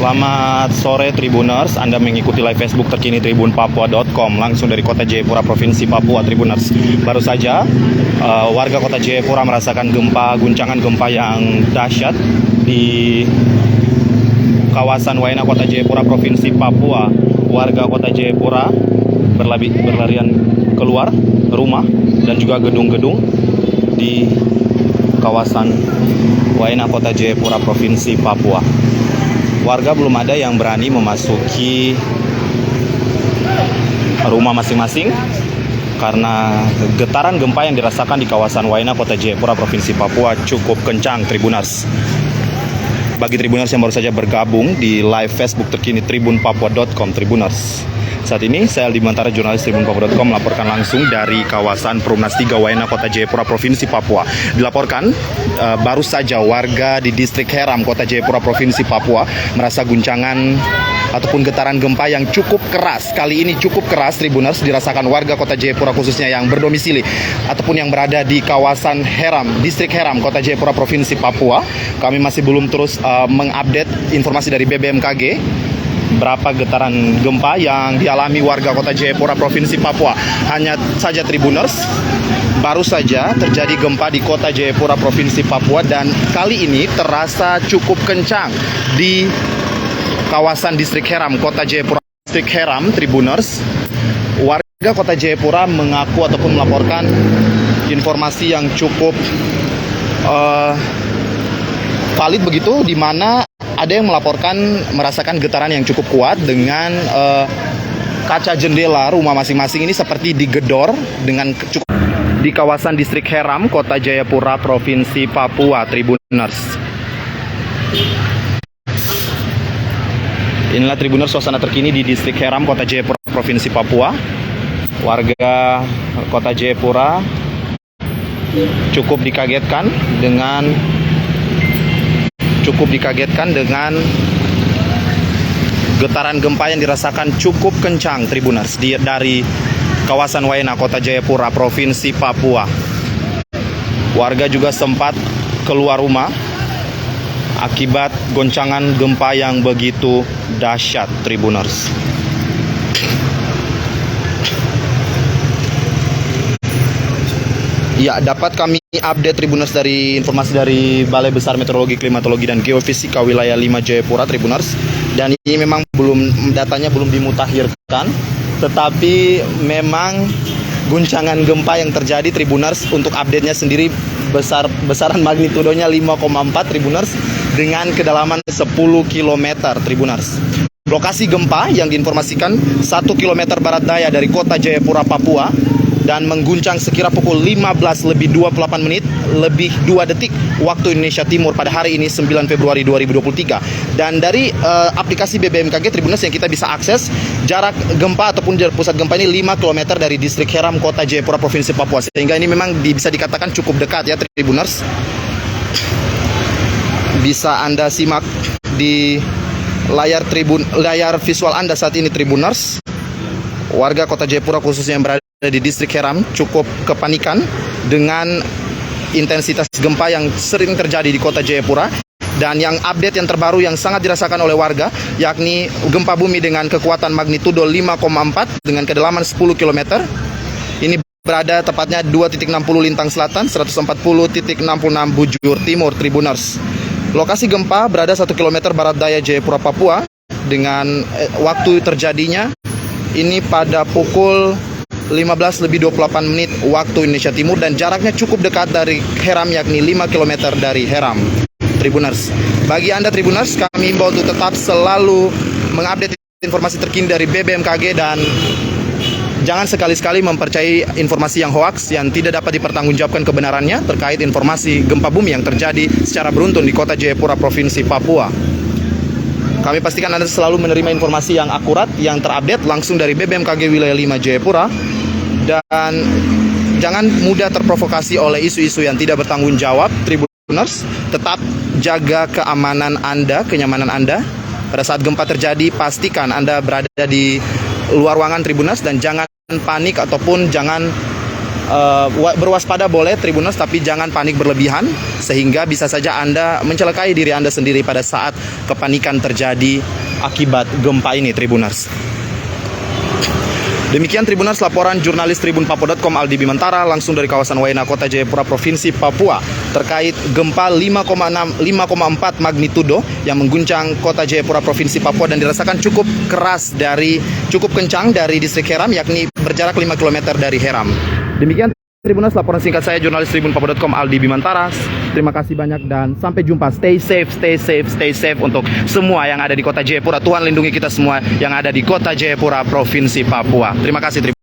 Selamat sore Tribuners, Anda mengikuti live Facebook terkini tribunpapua.com langsung dari kota Jayapura, Provinsi Papua. Tribuners, baru saja warga kota Jayapura merasakan guncangan gempa yang dahsyat di kawasan Waena, kota Jayapura, Provinsi Papua. Warga kota Jayapura berlarian keluar rumah dan juga gedung-gedung di kawasan Waena, kota Jayapura, Provinsi Papua. Warga belum ada yang berani memasuki rumah masing-masing karena getaran gempa yang dirasakan di kawasan Waena, kota Jayapura, Provinsi Papua cukup kencang. Tribuners, bagi Tribuners yang baru saja bergabung di live Facebook terkini tribunpapua.com, Tribuners, saat ini saya Aldi Bantara, jurnalis tribunpapua.com, melaporkan langsung dari kawasan Perumnas 3 Waena, kota Jayapura, Provinsi Papua. Dilaporkan baru saja warga di distrik Heram, kota Jayapura, Provinsi Papua merasa guncangan ataupun getaran gempa yang cukup keras. Kali ini cukup keras, Tribuners, dirasakan warga kota Jayapura, khususnya yang berdomisili ataupun yang berada di kawasan Heram, distrik Heram, kota Jayapura, Provinsi Papua. Kami masih belum terus mengupdate informasi dari BBMKG berapa getaran gempa yang dialami warga kota Jayapura, Provinsi Papua. Hanya saja Tribuners, baru saja terjadi gempa di kota Jayapura, Provinsi Papua, dan kali ini terasa cukup kencang di kawasan distrik Heram, kota Jayapura, distrik Heram. Tribuners, warga kota Jayapura mengaku ataupun melaporkan informasi yang cukup valid begitu, di mana ada yang melaporkan merasakan getaran yang cukup kuat dengan kaca jendela rumah masing-masing ini seperti digedor dengan cukup di kawasan distrik Heram, kota Jayapura, Provinsi Papua. Tribuners, inilah Tribuners suasana terkini di distrik Heram, kota Jayapura, Provinsi Papua. Warga kota Jayapura cukup dikagetkan dengan getaran gempa yang dirasakan cukup kencang, Tribuners, dari kawasan Waena, kota Jayapura, Provinsi Papua. Warga juga sempat keluar rumah akibat goncangan gempa yang begitu dahsyat, Tribuners. Ya, dapat kami update Tribuners dari informasi dari Balai Besar Meteorologi, Klimatologi, dan Geofisika Wilayah 5 Jayapura, Tribuners. Dan ini memang datanya belum dimutakhirkan, tetapi memang guncangan gempa yang terjadi, Tribuners, untuk update-nya sendiri besaran magnitudonya 5,4, Tribuners, dengan kedalaman 10 km, Tribuners. Lokasi gempa yang diinformasikan 1 km barat daya dari kota Jayapura, Papua, dan mengguncang sekira pukul 15:28 lebih 2 detik waktu Indonesia Timur pada hari ini 9 Februari 2023. Dan dari aplikasi BBMKG, Tribuners, yang kita bisa akses, jarak gempa ataupun pusat gempa ini 5 km dari distrik Heram, kota Jayapura, Provinsi Papua. Sehingga ini memang bisa dikatakan cukup dekat ya, Tribuners. Bisa Anda simak di layar visual Anda saat ini, Tribuners. Warga kota Jayapura, khususnya yang berada di distrik Heram, cukup kepanikan dengan intensitas gempa yang sering terjadi di kota Jayapura. Dan yang update yang terbaru yang sangat dirasakan oleh warga, yakni gempa bumi dengan kekuatan magnitudo 5,4 dengan kedalaman 10 km. Ini berada tepatnya 2.60 Lintang Selatan, 140.66 Bujur Timur, Tribuners. Lokasi gempa berada 1 km barat daya Jayapura, Papua, dengan waktu terjadinya ini pada pukul 15:28 waktu Indonesia Timur, dan jaraknya cukup dekat dari Heram, yakni 5 km dari Heram, Tribuners. Bagi Anda, Tribuners, kami himbau untuk tetap selalu mengupdate informasi terkini dari BBMKG, dan jangan sekali-sekali mempercayai informasi yang hoaks yang tidak dapat dipertanggungjawabkan kebenarannya terkait informasi gempa bumi yang terjadi secara beruntun di kota Jayapura, Provinsi Papua. Kami pastikan Anda selalu menerima informasi yang akurat, yang terupdate langsung dari BBMKG Wilayah 5 Jayapura. Dan jangan mudah terprovokasi oleh isu-isu yang tidak bertanggung jawab, Tribuners. Tetap jaga keamanan Anda, kenyamanan Anda. Pada saat gempa terjadi, pastikan Anda berada di luar ruangan, Tribuners, dan jangan panik ataupun jangan berwaspada boleh Tribuners, tapi jangan panik berlebihan sehingga bisa saja Anda mencelakai diri Anda sendiri pada saat kepanikan terjadi akibat gempa ini Tribuners. Demikian Tribuners laporan jurnalis tribunpapua.com Aldi Bimantara langsung dari kawasan Waena, Kota Jayapura, Provinsi Papua terkait gempa 5,4 magnitudo yang mengguncang Kota Jayapura, Provinsi Papua dan dirasakan cukup kencang dari distrik Heram, yakni berjarak 5 km dari Heram. Demikian Tribuners laporan singkat saya jurnalis tribunpapua.com Aldi Bimantara. Terima kasih banyak dan sampai jumpa. Stay safe untuk semua yang ada di Kota Jayapura. Tuhan lindungi kita semua yang ada di Kota Jayapura, Provinsi Papua. Terima kasih.